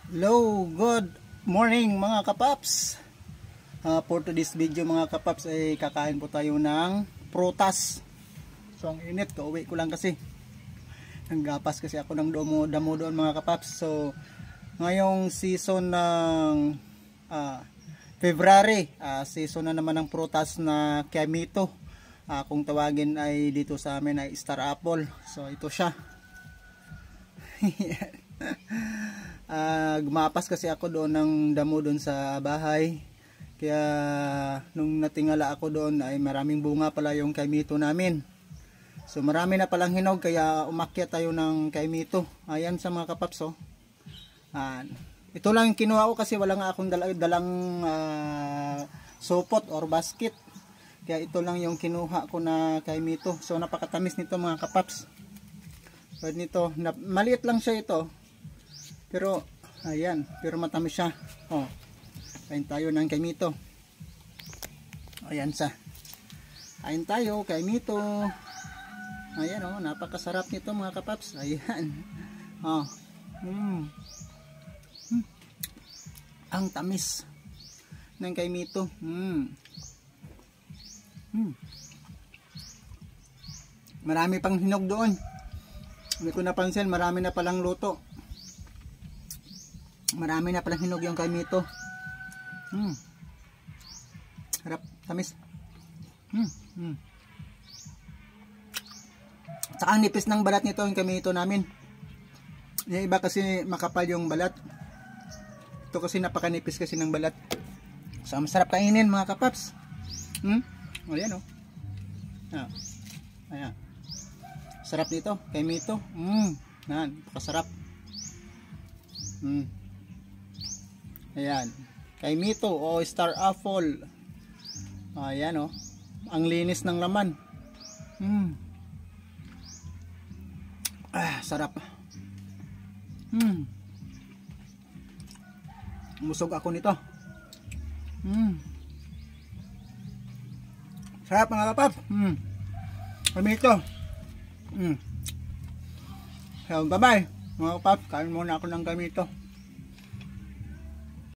Hello, good morning mga kapaps. For today's video mga kapaps ay kakain po tayo ng prutas. So ang init, kauwi ko lang kasi. Nanggapas kasi ako ng damo doon mga kapaps. So ngayong season ng February, season na naman ng prutas na Kiamito. Kung tawagin ay dito sa amin ay Star Apple. So ito siya. Gumapas kasi ako doon ng damo doon sa bahay, kaya nung natingala ako doon ay maraming bunga pala yung Kiamito namin. So marami na palang hinog, kaya umakyat tayo ng Kiamito. Ayan sa mga kapaps, oh. Ito lang yung kinuha ko kasi wala nga akong dalang supot or basket, kaya ito lang yung kinuha ko na Kiamito. So napakatamis nito mga kapaps. Pwede nito, maliit lang siya ito, pero ayan, pero matamis siya. Kain tayo ng Kiamito. Ayan sa. Kain tayo Kiamito. Ayan napakasarap nito mga kapaps. Ayan. Ang tamis ng Kiamito. Marami pang hinog doon. Hindi ko napansin, marami na palang luto. Marami na palang hinog yung Kiamito. Harap, tamis. Saka ang nipis ng balat nito yung Kiamito namin. Yung iba kasi makapal yung balat. Ito kasi napakanipis kasi ng balat. So masarap kainin mga kapaps. Ayan ayan. Sarap nito, Kiamito. Napakasarap. Ayan, Kiamito o Star Apple. Ayan ang linis ng laman. Sarap. Musog ako nito. Sarap mga kapap. Kiamito. So, bye bye mga kapap. Kain muna ako ng Kiamito.